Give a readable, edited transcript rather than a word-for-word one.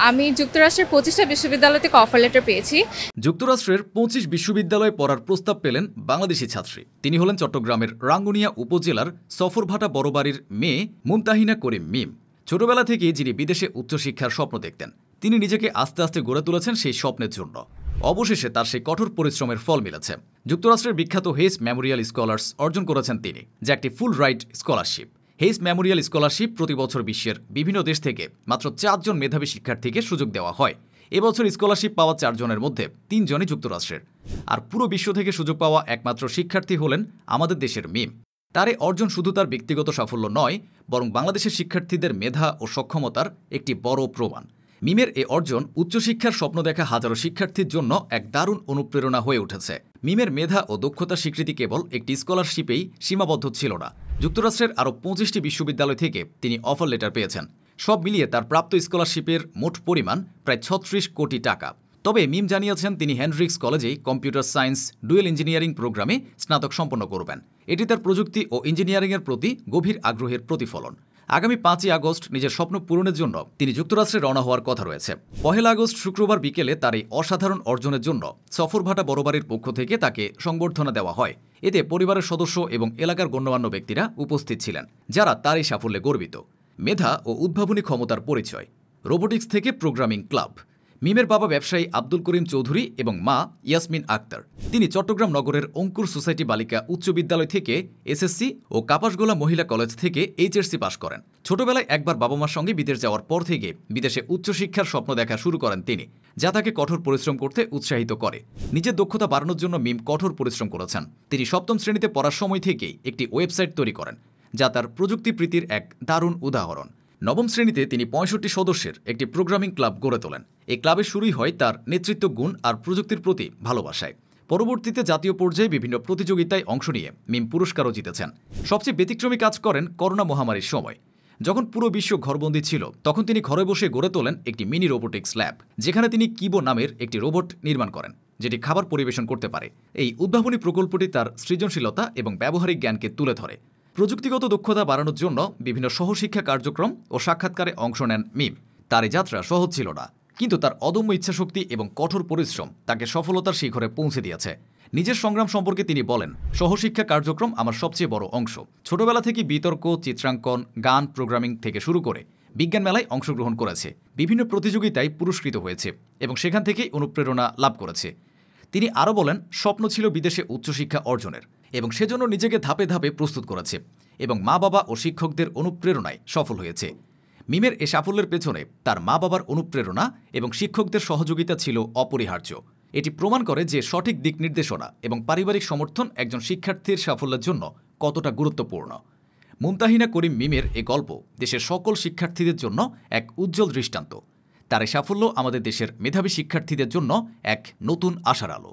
আমি যুক্তরাষ্ট্রের ২৫টা বিশ্ববিদ্যালয় থেকে অফার লেটার পেয়েছি। যুক্তরাষ্ট্রের ২৫ বিশ্ববিদ্যালয়ে পড়ার প্রস্তাব পেলেন বাংলাদেশি ছাত্রী। তিনি হলেন চট্টগ্রামের রাঙ্গুনিয়া উপজেলার সফরভাটা বড়বাড়ির মেয়ে মুমতাহিনা করিম মিম। ছোটবেলা থেকেই যিনি বিদেশে উচ্চশিক্ষার স্বপ্ন দেখতেন, তিনি নিজেকে আস্তে আস্তে গড়ে তুলেছেন সেই স্বপ্নের জন্য। অবশেষে তার সেই কঠোর পরিশ্রমের ফল মিলেছে। যুক্তরাষ্ট্রের বিখ্যাত হেইস মেমোরিয়াল স্কলার্স অর্জন করেছেন তিনি, যা একটি ফুল right scholarship. Hayes Memorial scholarship প্রতি বছর বিশ্বের বিভিন্ন দেশ থেকে মাত্র ৪ জন মেধাবী শিক্ষার্থীকে সুযোগ দেওয়া হয়। এবছর স্কলারশিপ পাওয়া 4 জনের মধ্যে 3 জনই যুক্তরাষ্ট্রের। আর পুরো বিশ্ব থেকে সুযোগ পাওয়া একমাত্র শিক্ষার্থী হলেন আমাদের দেশের মিম। তার এই অর্জন শুধু তার ব্যক্তিগত সাফল্য নয়, বরং বাংলাদেশের শিক্ষার্থীদের মেধা ও সক্ষমতার একটি বড় প্রমাণ। মিমের এ অর্জন উচ্চশিক্ষার স্বপ্ন দেখা হাজারো শিক্ষার্থীর জন্য এক দারুণ অনুপ্রেরণা হয়ে উঠেছে। মিমের মেধা ও দক্ষতার স্বীকৃতি কেবল একটি স্কলারশিপেই সীমাবদ্ধ ছিল না। যুক্তরাষ্ট্রের আরও 25টি বিশ্ববিদ্যালয় থেকে তিনি অফার লেটার পেয়েছেন। সব মিলিয়ে তার প্রাপ্ত স্কলারশিপের মোট পরিমাণ প্রায় ৩৬ কোটি টাকা। তবে মিম জানিয়েছেন তিনি হেনড্রিক্স কলেজেই কম্পিউটার সায়েন্স ডুয়েল ইঞ্জিনিয়ারিং প্রোগ্রামে স্নাতক সম্পন্ন করবেন। এটি তার প্রযুক্তি ও ইঞ্জিনিয়ারিংয়ের প্রতি গভীর আগ্রহের প্রতিফলন। আগামী 5ই আগস্ট নিজের স্বপ্ন পূরণের জন্য তিনি যুক্তরাষ্ট্রে রওনা হওয়ার কথা রয়েছে। 1 আগস্ট শুক্রবার বিকেলে তার এই অসাধারণ অর্জনের জন্য সফরভাটা বড়বাড়ির পক্ষ থেকে তাকে সংবর্ধনা দেওয়া হয়। এতে পরিবারের সদস্য এবং এলাকার গণ্যমান্য ব্যক্তিরা উপস্থিত ছিলেন, যারা তার এই সাফল্যে গর্বিত। মেধা ও উদ্ভাবনী ক্ষমতার পরিচয়। রোবোটিক্স থেকে প্রোগ্রামিং ক্লাব। মিমের বাবা ব্যবসায়ী আব্দুল করিম চৌধুরী এবং মা ইয়াসমিন আক্তার। তিনি চট্টগ্রাম নগরের অঙ্কুর সোসাইটি বালিকা উচ্চ বিদ্যালয় থেকে এসএসসি ও কাপাসগোলা মহিলা কলেজ থেকে এইচএসসি পাশ করেন। ছোটবেলায় একবার বাবা মার সঙ্গে বিদেশ যাওয়ার পর থেকে বিদেশে উচ্চশিক্ষার স্বপ্ন দেখা শুরু করেন তিনি, যা তাকে কঠোর পরিশ্রম করতে উৎসাহিত করে। নিজের দক্ষতা বাড়ানোর জন্য মিম কঠোর পরিশ্রম করেছেন। তিনি 7ম শ্রেণীতে পড়ার সময় থেকেই একটি ওয়েবসাইট তৈরি করেন, যা তার প্রযুক্তি প্রীতির এক দারুণ উদাহরণ। 9ম শ্রেণীতে তিনি 65 সদস্যের একটি প্রোগ্রামিং ক্লাব গড়ে তোলেন। এই ক্লাবের শুরুই হয় তার নেতৃত্ব গুণ আর প্রযুক্তির প্রতি ভালোবাসায়। পরবর্তীতে জাতীয় পর্যায়ে বিভিন্ন প্রতিযোগিতায় অংশ নিয়ে মিম পুরস্কারও জিতেছেন। সবচেয়ে ব্যতিক্রমী কাজ করেন করোনা মহামারীর সময়। যখন পুরো বিশ্ব ঘরবন্দি ছিল, তখন তিনি ঘরে বসে গড়ে তোলেন একটি মিনি রোবোটিক্স ল্যাব, যেখানে তিনি কিবো নামের একটি রোবট নির্মাণ করেন, যেটি খাবার পরিবেশন করতে পারে। এই উদ্ভাবনী প্রকল্পটি তার সৃজনশীলতা এবং ব্যবহারিক জ্ঞানকে তুলে ধরে। প্রযুক্তিগত দক্ষতা বাড়ানোর জন্য বিভিন্ন সহশিক্ষা কার্যক্রম ও সাক্ষাৎকারে অংশ নেন মিম। তার এই যাত্রা সহজ ছিল না, কিন্তু তার অদম্য ইচ্ছাশক্তি এবং কঠোর পরিশ্রম তাকে সফলতার শিখরে পৌঁছে দিয়েছে। নিজের সংগ্রাম সম্পর্কে তিনি বলেন, সহশিক্ষা কার্যক্রম আমার সবচেয়ে বড় অংশ। ছোটবেলা থেকে বিতর্ক, চিত্রাঙ্কন, গান, প্রোগ্রামিং থেকে শুরু করে বিজ্ঞান মেলায় অংশগ্রহণ করেছে, বিভিন্ন প্রতিযোগিতায় পুরস্কৃত হয়েছে এবং সেখান থেকেই অনুপ্রেরণা লাভ করেছে। তিনি আরও বলেন, স্বপ্ন ছিল বিদেশে উচ্চশিক্ষা অর্জনের এবং সেজন্য নিজেকে ধাপে ধাপে প্রস্তুত করেছে এবং মা বাবা ও শিক্ষকদের অনুপ্রেরণায় সফল হয়েছে। মিমের এ সাফল্যের পেছনে তার মা বাবার অনুপ্রেরণা এবং শিক্ষকদের সহযোগিতা ছিল অপরিহার্য। এটি প্রমাণ করে যে সঠিক দিক নির্দেশনা এবং পারিবারিক সমর্থন একজন শিক্ষার্থীর সাফল্যের জন্য কতটা গুরুত্বপূর্ণ। মুমতাহিনা করিম মিমের এ গল্প দেশের সকল শিক্ষার্থীদের জন্য এক উজ্জ্বল দৃষ্টান্ত। তার এই সাফল্য আমাদের দেশের মেধাবী শিক্ষার্থীদের জন্য এক নতুন আশার আলো।